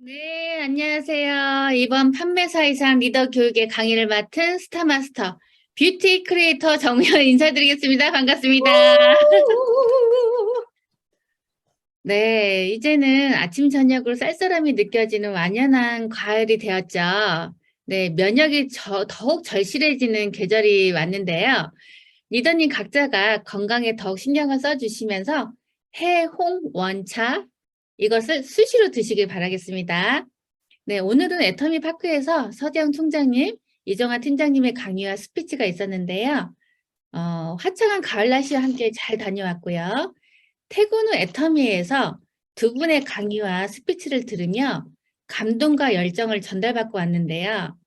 네, 안녕하세요. 이번 판매사 이상 리더 교육의 강의를 맡은 스타마스터 뷰티 크리에이터 정미연 인사드리겠습니다. 반갑습니다. 네, 이제는 아침 저녁으로 쌀쌀함이 느껴지는 완연한 가을이 되었죠. 네, 면역이 더욱 절실해지는 계절이 왔는데요. 리더님 각자가 건강에 더욱 신경을 써주시면서 해, 홍, 원차 이것을 수시로 드시길 바라겠습니다. 네, 오늘은 애터미 파크에서 서재영 총장님, 이정아 팀장님의 강의와 스피치가 있었는데요. 화창한 가을 날씨와 함께 잘 다녀왔고요. 퇴근 후 애터미에서 두 분의 강의와 스피치를 들으며 감동과 열정을 전달받고 왔는데요.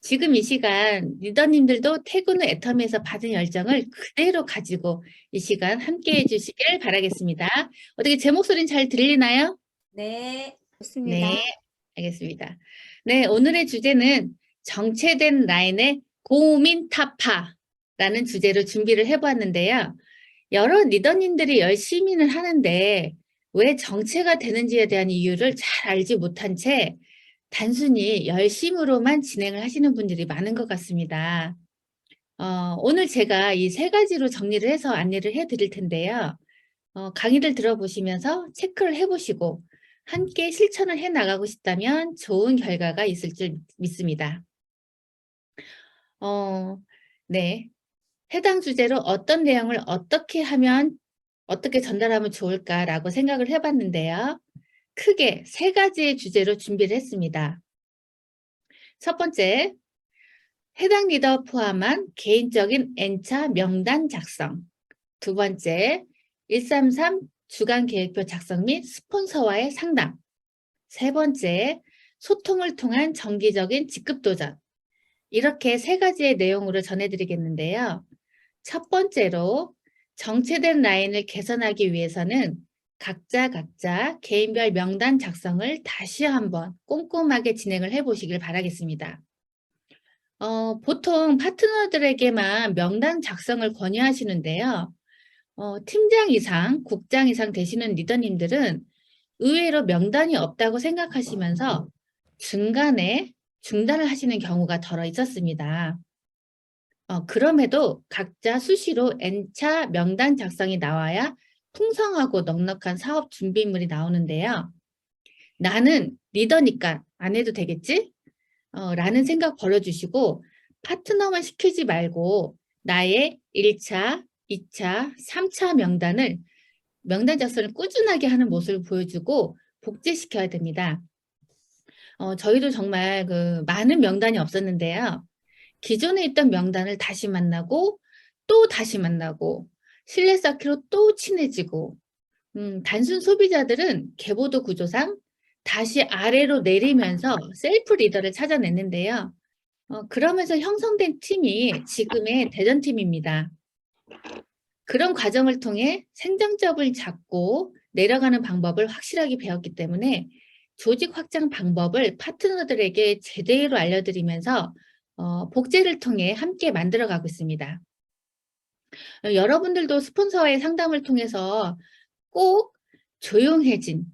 지금 이 시간 리더님들도 퇴근 후 애터미에서 받은 열정을 그대로 가지고 이 시간 함께 해주시길 바라겠습니다. 어떻게 제 목소리는 잘 들리나요? 네, 좋습니다. 네, 알겠습니다. 네, 오늘의 주제는 정체된 라인의 고민 타파라는 주제로 준비를 해보았는데요. 여러 리더님들이 열심히는 하는데 왜 정체가 되는지에 대한 이유를 잘 알지 못한 채 단순히 열심으로만 진행을 하시는 분들이 많은 것 같습니다. 오늘 제가 이 세 가지로 정리를 해서 안내를 해드릴 텐데요. 강의를 들어보시면서 체크를 해보시고 함께 실천을 해나가고 싶다면 좋은 결과가 있을 줄 믿습니다. 네. 해당 주제로 어떤 내용을 어떻게 전달하면 좋을까라고 생각을 해봤는데요. 크게 세 가지의 주제로 준비를 했습니다. 첫 번째, 해당 리더 포함한 개인적인 N차 명단 작성. 두 번째, 133 주간 계획표 작성 및 스폰서와의 상담. 세 번째, 소통을 통한 정기적인 직급 도전. 이렇게 세 가지의 내용으로 전해드리겠는데요. 첫 번째로 정체된 라인을 개선하기 위해서는 각자 개인별 명단 작성을 다시 한번 꼼꼼하게 진행을 해보시길 바라겠습니다. 보통 파트너들에게만 명단 작성을 권유하시는데요. 팀장 이상, 국장 이상 되시는 리더님들은 의외로 명단이 없다고 생각하시면서 중간에 중단을 하시는 경우가 덜어 있었습니다. 그럼에도 각자 수시로 N차 명단 작성이 나와야 풍성하고 넉넉한 사업 준비물이 나오는데요. 나는 리더니까 안 해도 되겠지? 라는 생각 버려주시고 파트너만 시키지 말고 나의 1차, 2차, 3차 명단 작성을 꾸준하게 하는 모습을 보여주고 복제시켜야 됩니다. 저희도 정말 많은 명단이 없었는데요. 기존에 있던 명단을 다시 만나고 또 다시 만나고 신뢰 쌓기로 또 친해지고 단순 소비자들은 계보도 구조상 다시 아래로 내리면서 셀프 리더를 찾아냈는데요. 그러면서 형성된 팀이 지금의 대전팀입니다. 그런 과정을 통해 생장점을 잡고 내려가는 방법을 확실하게 배웠기 때문에 조직 확장 방법을 파트너들에게 제대로 알려드리면서 복제를 통해 함께 만들어가고 있습니다. 여러분들도 스폰서와의 상담을 통해서 꼭 조용해진,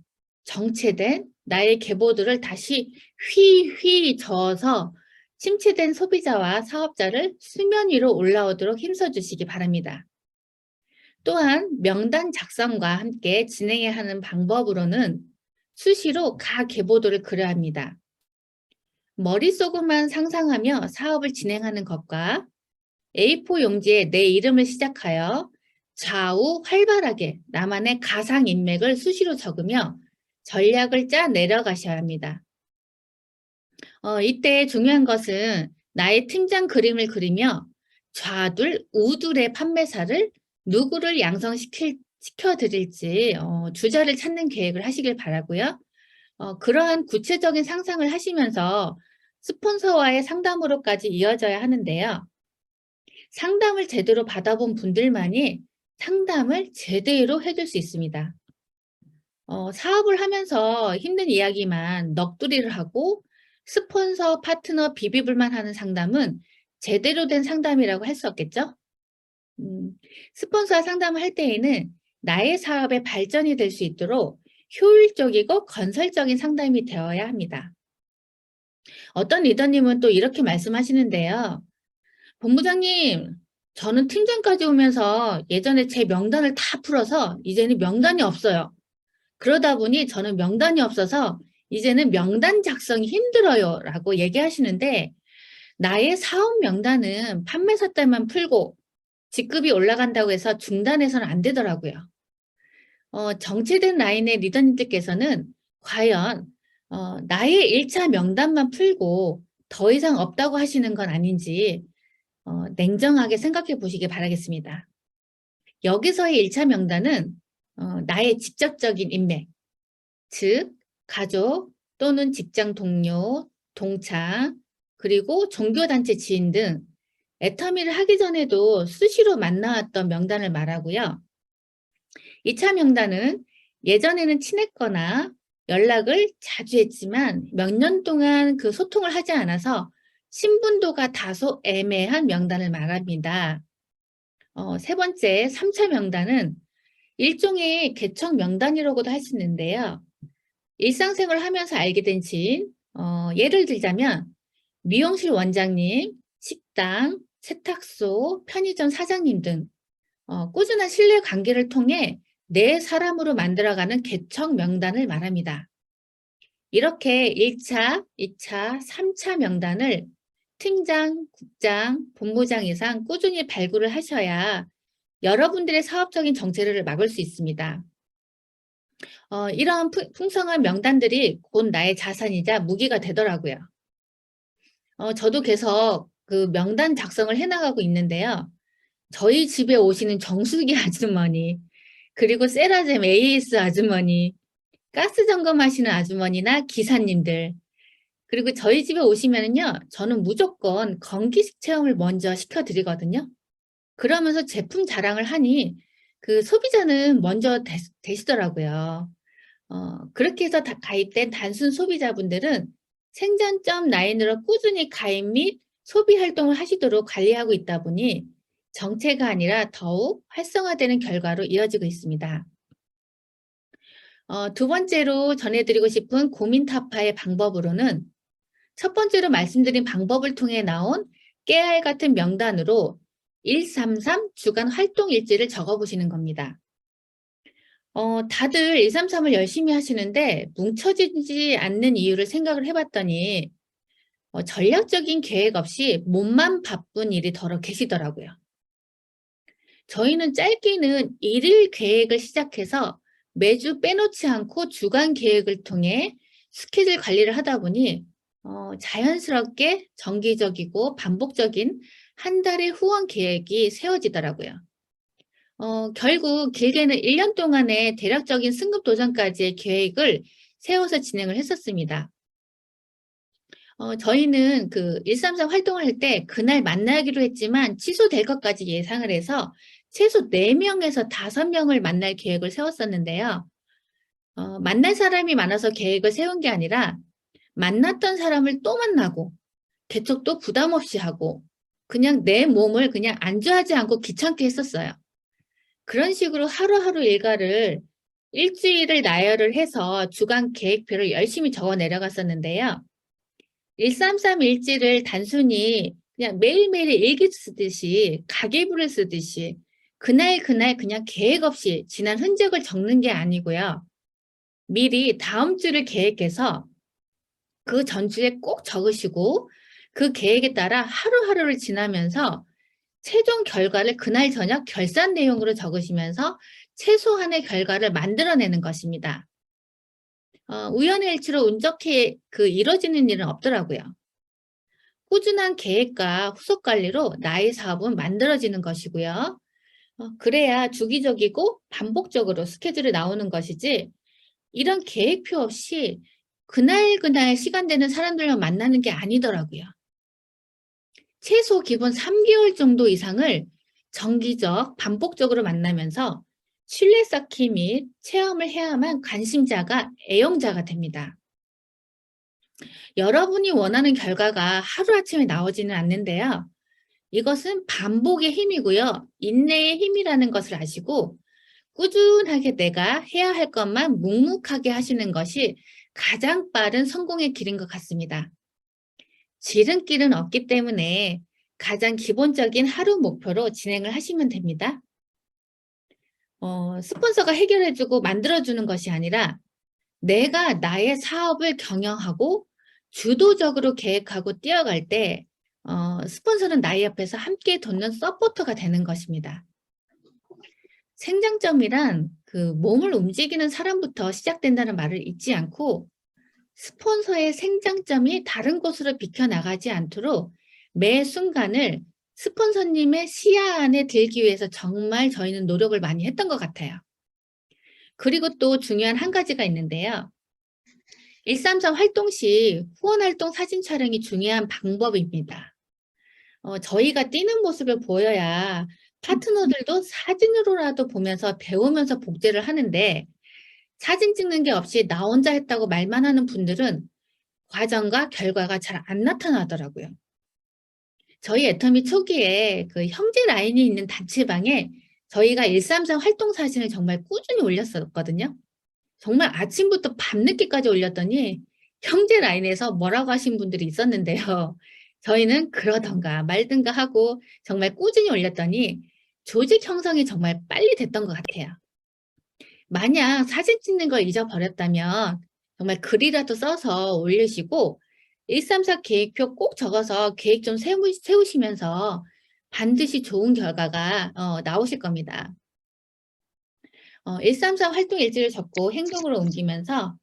정체된 나의 계보들을 다시 휘휘 저어서 침체된 소비자와 사업자를 수면 위로 올라오도록 힘써주시기 바랍니다. 또한 명단 작성과 함께 진행해야 하는 방법으로는 수시로 각 계보도를 그려야 합니다. 머릿속으로만 상상하며 사업을 진행하는 것과 A4 용지에 내 이름을 시작하여 좌우 활발하게 나만의 가상 인맥을 수시로 적으며 전략을 짜 내려가셔야 합니다. 이때 중요한 것은 나의 팀장 그림을 그리며 좌둘, 우둘의 판매사를 누구를 시켜드릴지 주저를 찾는 계획을 하시길 바라고요. 그러한 구체적인 상상을 하시면서 스폰서와의 상담으로까지 이어져야 하는데요. 상담을 제대로 받아본 분들만이 상담을 제대로 해줄 수 있습니다. 사업을 하면서 힘든 이야기만 넋두리를 하고 스폰서, 파트너 비비불만 하는 상담은 제대로 된 상담이라고 할 수 없겠죠? 스폰서와 상담을 할 때에는 나의 사업의 발전이 될 수 있도록 효율적이고 건설적인 상담이 되어야 합니다. 어떤 리더님은 또 이렇게 말씀하시는데요. 본부장님, 저는 팀장까지 오면서 예전에 제 명단을 다 풀어서 이제는 명단이 없어요. 그러다 보니 저는 명단이 없어서 이제는 명단 작성이 힘들어요. 라고 얘기하시는데, 나의 사업 명단은 판매사 때만 풀고 직급이 올라간다고 해서 중단해서는 안 되더라고요. 정체된 라인의 리더님들께서는 과연 나의 1차 명단만 풀고 더 이상 없다고 하시는 건 아닌지 냉정하게 생각해 보시기 바라겠습니다. 여기서의 1차 명단은 나의 직접적인 인맥, 즉 가족 또는 직장 동료, 동창, 그리고 종교단체 지인 등 애터미를 하기 전에도 수시로 만나왔던 명단을 말하고요. 2차 명단은 예전에는 친했거나 연락을 자주 했지만 몇 년 동안 그 소통을 하지 않아서 신분도가 다소 애매한 명단을 말합니다. 세 번째, 3차 명단은 일종의 개척 명단이라고도 할 수 있는데요. 일상생활을 하면서 알게 된 지인, 예를 들자면 미용실 원장님, 식당, 세탁소, 편의점 사장님 등 꾸준한 신뢰 관계를 통해 내 사람으로 만들어가는 개척 명단을 말합니다. 이렇게 1차, 2차, 3차 명단을 팀장, 국장, 본부장 이상 꾸준히 발굴을 하셔야 여러분들의 사업적인 정체를 막을 수 있습니다. 이런 풍성한 명단들이 곧 나의 자산이자 무기가 되더라고요. 저도 계속 그 명단 작성을 해나가고 있는데요. 저희 집에 오시는 정수기 아주머니, 그리고 세라젬 AS 아주머니, 가스 점검하시는 아주머니나 기사님들, 그리고 저희 집에 오시면은요, 저는 무조건 건기식 체험을 먼저 시켜드리거든요. 그러면서 제품 자랑을 하니 그 소비자는 먼저 되시더라고요. 그렇게 해서 가입된 단순 소비자분들은 생산점 라인으로 꾸준히 가입 및 소비 활동을 하시도록 관리하고 있다 보니 정체가 아니라 더욱 활성화되는 결과로 이어지고 있습니다. 두 번째로 전해드리고 싶은 고민 타파의 방법으로는 첫 번째로 말씀드린 방법을 통해 나온 깨알 같은 명단으로 133 주간 활동 일지를 적어보시는 겁니다. 다들 133을 열심히 하시는데 뭉쳐지지 않는 이유를 생각을 해봤더니 전략적인 계획 없이 몸만 바쁜 일이 더러 계시더라고요. 저희는 짧게는 1일 계획을 시작해서 매주 빼놓지 않고 주간 계획을 통해 스케줄 관리를 하다 보니 자연스럽게 정기적이고 반복적인 한 달의 후원 계획이 세워지더라고요. 결국 길게는 1년 동안의 대략적인 승급 도전까지의 계획을 세워서 진행을 했었습니다. 저희는 그 133 활동을 할 때 그날 만나기로 했지만 취소될 것까지 예상을 해서 최소 4명에서 5명을 만날 계획을 세웠었는데요. 만날 사람이 많아서 계획을 세운 게 아니라 만났던 사람을 또 만나고 개척도 부담 없이 하고 그냥 내 몸을 그냥 안주하지 않고 귀찮게 했었어요. 그런 식으로 하루하루 일과를 일주일을 나열을 해서 주간 계획표를 열심히 적어 내려갔었는데요. 133 일지를 단순히 그냥 매일매일 일기 쓰듯이 가계부를 쓰듯이 그날 그냥 계획 없이 지난 흔적을 적는 게 아니고요. 미리 다음 주를 계획해서 그 전주에 꼭 적으시고 그 계획에 따라 하루하루를 지나면서 최종 결과를 그날 저녁 결산 내용으로 적으시면서 최소한의 결과를 만들어내는 것입니다. 우연의 일치로 운 좋게 이루어지는 일은 없더라고요. 꾸준한 계획과 후속 관리로 나의 사업은 만들어지는 것이고요. 그래야 주기적이고 반복적으로 스케줄이 나오는 것이지 이런 계획표 없이 그날 시간 되는 사람들만 만나는 게 아니더라고요. 최소 기본 3개월 정도 이상을 정기적, 반복적으로 만나면서 신뢰 쌓기 및 체험을 해야만 관심자가 애용자가 됩니다. 여러분이 원하는 결과가 하루아침에 나오지는 않는데요. 이것은 반복의 힘이고요. 인내의 힘이라는 것을 아시고 꾸준하게 내가 해야 할 것만 묵묵하게 하시는 것이 가장 빠른 성공의 길인 것 같습니다. 지름길은 없기 때문에 가장 기본적인 하루 목표로 진행을 하시면 됩니다. 스폰서가 해결해주고 만들어주는 것이 아니라 내가 나의 사업을 경영하고 주도적으로 계획하고 뛰어갈 때 스폰서는 나의 옆에서 함께 돕는 서포터가 되는 것입니다. 생장점이란 그 몸을 움직이는 사람부터 시작된다는 말을 잊지 않고 스폰서의 생장점이 다른 곳으로 비켜나가지 않도록 매 순간을 스폰서님의 시야 안에 들기 위해서 정말 저희는 노력을 많이 했던 것 같아요. 그리고 또 중요한 한 가지가 있는데요. 133 활동 시 후원 활동 사진 촬영이 중요한 방법입니다. 저희가 뛰는 모습을 보여야 파트너들도 사진으로라도 보면서 배우면서 복제를 하는데 사진 찍는 게 없이 나 혼자 했다고 말만 하는 분들은 과정과 결과가 잘 안 나타나더라고요. 저희 애터미 초기에 그 형제 라인이 있는 단체방에 저희가 133 활동 사진을 정말 꾸준히 올렸었거든요. 정말 아침부터 밤늦게까지 올렸더니 형제 라인에서 뭐라고 하신 분들이 있었는데요. 저희는 그러던가 말든가 하고 정말 꾸준히 올렸더니 조직 형성이 정말 빨리 됐던 것 같아요. 만약 사진 찍는 걸 잊어버렸다면 정말 글이라도 써서 올리시고 134 계획표 꼭 적어서 계획 좀 세우시면서 반드시 좋은 결과가 나오실 겁니다. 134 활동 일지를 적고 행동으로 옮기면서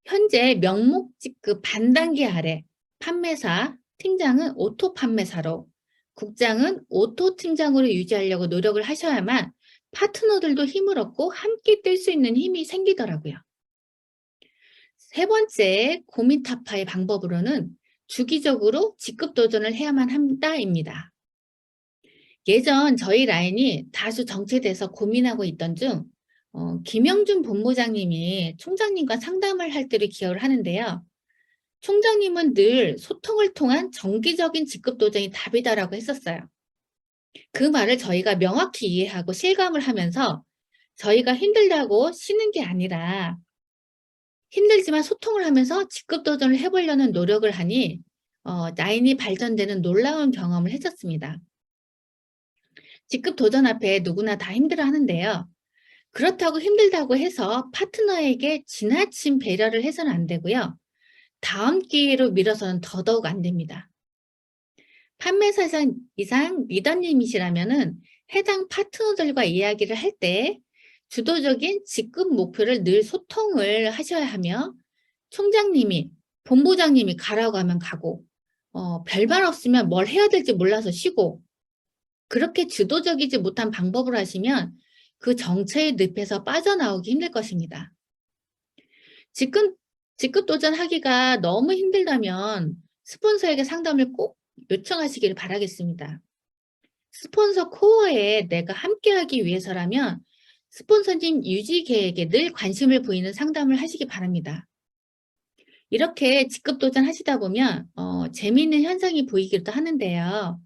현재 명목직급 반단계 아래 판매사, 팀장은 오토 판매사로, 국장은 오토 팀장으로 유지하려고 노력을 하셔야만 파트너들도 힘을 얻고 함께 뛸 수 있는 힘이 생기더라고요. 세 번째 고민 타파의 방법으로는 주기적으로 직급 도전을 해야만 한다입니다. 예전 저희 라인이 다수 정체돼서 고민하고 있던 중 김영준 본부장님이 총장님과 상담을 할 때를 기억을 하는데요. 총장님은 늘 소통을 통한 정기적인 직급 도전이 답이다라고 했었어요. 그 말을 저희가 명확히 이해하고 실감을 하면서 저희가 힘들다고 쉬는 게 아니라 힘들지만 소통을 하면서 직급 도전을 해보려는 노력을 하니 라인이 발전되는 놀라운 경험을 했었습니다. 직급 도전 앞에 누구나 다 힘들어 하는데요. 그렇다고 힘들다고 해서 파트너에게 지나친 배려를 해서는 안 되고요. 다음 기회로 미뤄서는 더더욱 안 됩니다. 판매사 이상 리더님이시라면은 해당 파트너들과 이야기를 할 때 주도적인 직급 목표를 늘 소통을 하셔야 하며 총장님이, 본부장님이 가라고 하면 가고 별말 없으면 뭘 해야 될지 몰라서 쉬고 그렇게 주도적이지 못한 방법을 하시면 그 정체의 늪에서 빠져나오기 힘들 것입니다. 직급 도전하기가 너무 힘들다면 스폰서에게 상담을 꼭 요청하시기를 바라겠습니다. 스폰서 코어에 내가 함께하기 위해서라면 스폰서님 유지 계획에 늘 관심을 보이는 상담을 하시기 바랍니다. 이렇게 직급 도전하시다 보면 재미있는 현상이 보이기도 하는데요.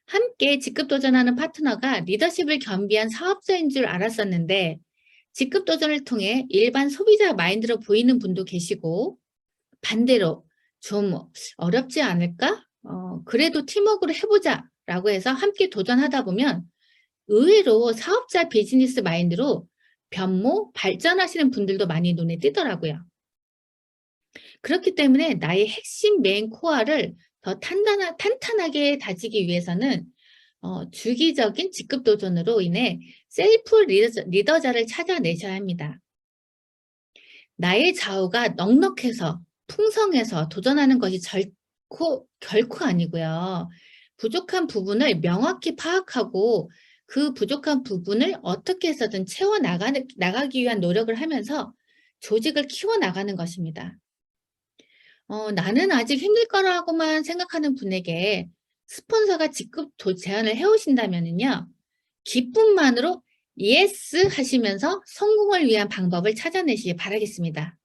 함께 직급 도전하는 파트너가 리더십을 겸비한 사업자인 줄 알았었는데 직급 도전을 통해 일반 소비자 마인드로 보이는 분도 계시고 반대로 좀 어렵지 않을까? 그래도 팀워크로 해보자 라고 해서 함께 도전하다 보면 의외로 사업자 비즈니스 마인드로 변모, 발전하시는 분들도 많이 눈에 띄더라고요. 그렇기 때문에 나의 핵심 메인 코어를 더 탄탄하게 다지기 위해서는 주기적인 직급 도전으로 인해 셀프 리더자를 찾아내셔야 합니다. 나의 좌우가 넉넉해서 풍성해서 도전하는 것이 결코 아니고요. 부족한 부분을 명확히 파악하고 그 부족한 부분을 어떻게 해서든 나가기 위한 노력을 하면서 조직을 키워나가는 것입니다. 나는 아직 힘들 거라고만 생각하는 분에게 스폰서가 직급 제안을 해오신다면요. 기쁨만으로 예스 하시면서 성공을 위한 방법을 찾아내시기 바라겠습니다.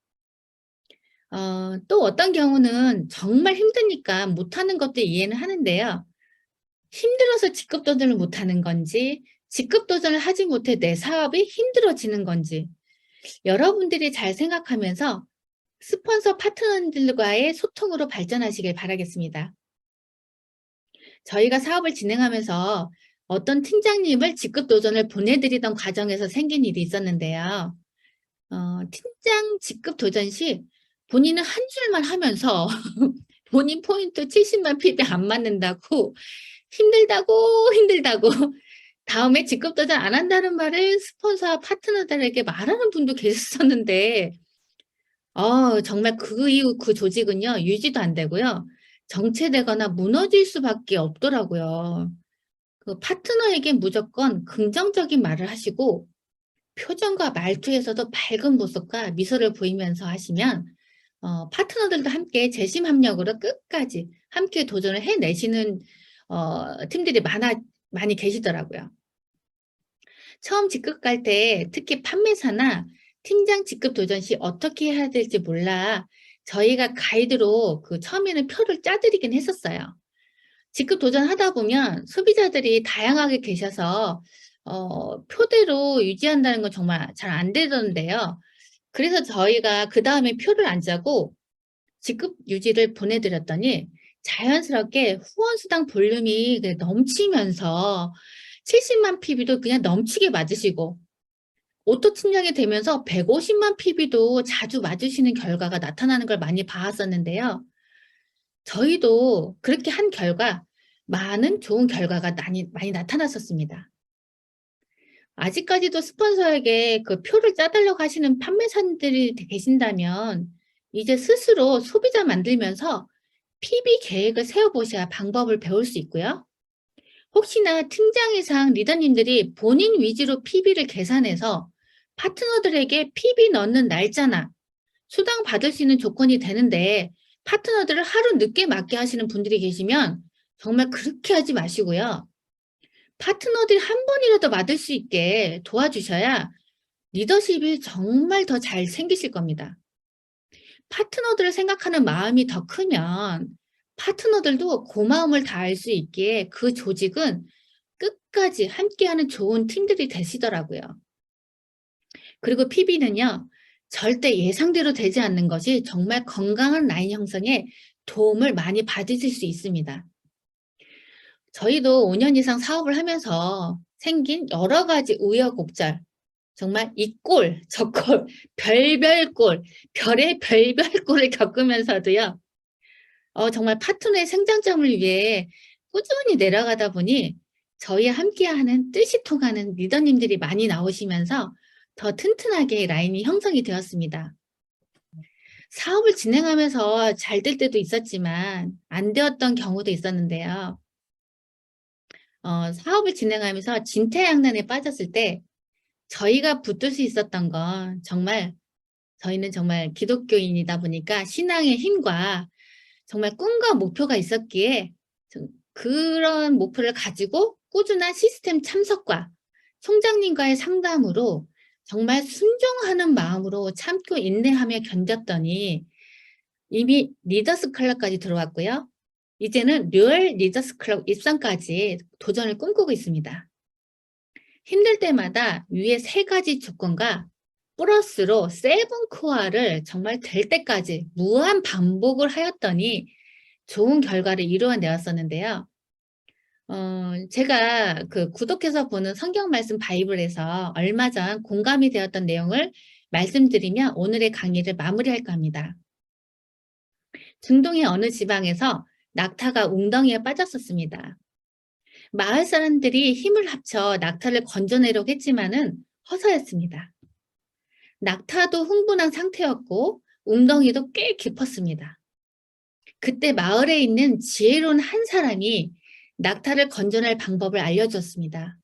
또 어떤 경우는 정말 힘드니까 못하는 것도 이해는 하는데요. 힘들어서 직급 도전을 못하는 건지 직급 도전을 하지 못해 내 사업이 힘들어지는 건지 여러분들이 잘 생각하면서 스폰서 파트너들과의 소통으로 발전하시길 바라겠습니다. 저희가 사업을 진행하면서 어떤 팀장님을 직급 도전을 보내드리던 과정에서 생긴 일이 있었는데요. 팀장 직급 도전 시 본인은 한 줄만 하면서 본인 포인트 70만 PB 안 맞는다고 힘들다고 다음에 직급 도전 안 한다는 말을 스폰서와 파트너들에게 말하는 분도 계셨었는데 정말 그 이후 그 조직은요 유지도 안 되고요. 정체되거나 무너질 수밖에 없더라고요. 그 파트너에게 무조건 긍정적인 말을 하시고 표정과 말투에서도 밝은 모습과 미소를 보이면서 하시면 파트너들도 함께 재심합력으로 끝까지 함께 도전을 해내시는 팀들이 많이 계시더라고요. 처음 직급 갈 때 특히 판매사나 팀장 직급 도전 시 어떻게 해야 될지 몰라 저희가 가이드로 그 처음에는 표를 짜드리긴 했었어요. 직급 도전하다 보면 소비자들이 다양하게 계셔서 표대로 유지한다는 건 정말 잘 안 되던데요. 그래서 저희가 그다음에 표를 안 짜고 직급 유지를 보내드렸더니 자연스럽게 후원 수당 볼륨이 넘치면서 70만 PB도 그냥 넘치게 맞으시고 오토 팀장이 되면서 150만 PB도 자주 맞으시는 결과가 나타나는 걸 많이 봤었는데요. 저희도 그렇게 한 결과 많은 좋은 결과가 많이 나타났었습니다. 아직까지도 스폰서에게 그 표를 짜달라고 하시는 판매사님들이 계신다면 이제 스스로 소비자 만들면서 PB 계획을 세워보셔야 방법을 배울 수 있고요. 혹시나 팀장 이상 리더님들이 본인 위주로 PB를 계산해서 파트너들에게 PB 넣는 날짜나 수당 받을 수 있는 조건이 되는데 파트너들을 하루 늦게 맞게 하시는 분들이 계시면 정말 그렇게 하지 마시고요. 파트너들이 한 번이라도 맞을 수 있게 도와주셔야 리더십이 정말 더 잘 생기실 겁니다. 파트너들을 생각하는 마음이 더 크면 파트너들도 고마움을 다할 수 있기에 그 조직은 끝까지 함께하는 좋은 팀들이 되시더라고요. 그리고 PB는요, 절대 예상대로 되지 않는 것이 정말 건강한 라인 형성에 도움을 많이 받으실 수 있습니다. 저희도 5년 이상 사업을 하면서 생긴 여러 가지 우여곡절, 정말 이 꼴, 저 꼴, 별별 꼴, 별의 별별 꼴을 겪으면서도요, 정말 파트너의 성장점을 위해 꾸준히 내려가다 보니 저희와 함께하는 뜻이 통하는 리더님들이 많이 나오시면서 더 튼튼하게 라인이 형성이 되었습니다. 사업을 진행하면서 잘 될 때도 있었지만 안 되었던 경우도 있었는데요. 사업을 진행하면서 진퇴양난에 빠졌을 때 저희가 붙들 수 있었던 건 정말 저희는 정말 기독교인이다 보니까 신앙의 힘과 정말 꿈과 목표가 있었기에 그런 목표를 가지고 꾸준한 시스템 참석과 총장님과의 상담으로 정말 순종하는 마음으로 참고 인내하며 견뎠더니 이미 리더스 클럽까지 들어왔고요. 이제는 듀얼 리더스 클럽 입상까지 도전을 꿈꾸고 있습니다. 힘들 때마다 위에 3가지 조건과 플러스로 7코어를 정말 될 때까지 무한 반복을 하였더니 좋은 결과를 이루어내었었는데요. 제가 그 구독해서 보는 성경 말씀 바이블에서 얼마 전 공감이 되었던 내용을 말씀드리며 오늘의 강의를 마무리할까 합니다. 중동의 어느 지방에서 낙타가 웅덩이에 빠졌었습니다. 마을 사람들이 힘을 합쳐 낙타를 건져내려고 했지만은 허사였습니다. 낙타도 흥분한 상태였고 웅덩이도 꽤 깊었습니다. 그때 마을에 있는 지혜로운 한 사람이 낙타를 건져낼 방법을 알려줬습니다.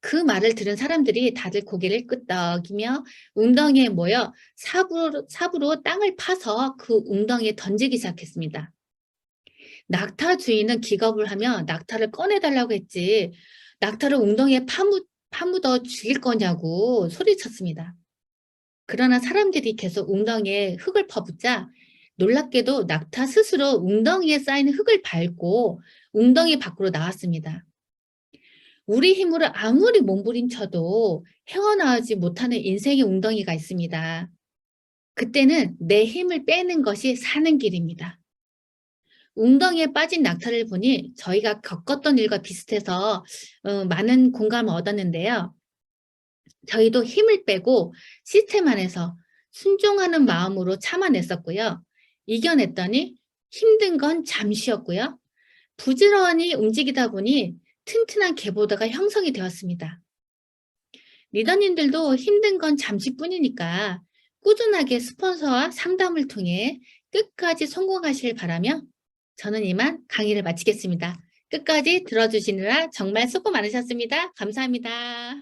그 말을 들은 사람들이 다들 고개를 끄덕이며 웅덩이에 모여 삽으로 땅을 파서 그 웅덩이에 던지기 시작했습니다. 낙타 주인은 기겁을 하며 낙타를 꺼내달라고 했지 낙타를 웅덩이에 파묻어 죽일 거냐고 소리쳤습니다. 그러나 사람들이 계속 웅덩이에 흙을 퍼붓자 놀랍게도 낙타 스스로 웅덩이에 쌓인 흙을 밟고 웅덩이 밖으로 나왔습니다. 우리 힘으로 아무리 몸부림쳐도 헤어나오지 못하는 인생의 웅덩이가 있습니다. 그때는 내 힘을 빼는 것이 사는 길입니다. 웅덩이에 빠진 낙타를 보니 저희가 겪었던 일과 비슷해서 많은 공감을 얻었는데요. 저희도 힘을 빼고 시스템 안에서 순종하는 마음으로 참아냈었고요. 이겨냈더니 힘든 건 잠시였고요. 부지런히 움직이다 보니 튼튼한 개보다가 형성이 되었습니다. 리더님들도 힘든 건 잠시뿐이니까 꾸준하게 스폰서와 상담을 통해 끝까지 성공하시길 바라며 저는 이만 강의를 마치겠습니다. 끝까지 들어주시느라 정말 수고 많으셨습니다. 감사합니다.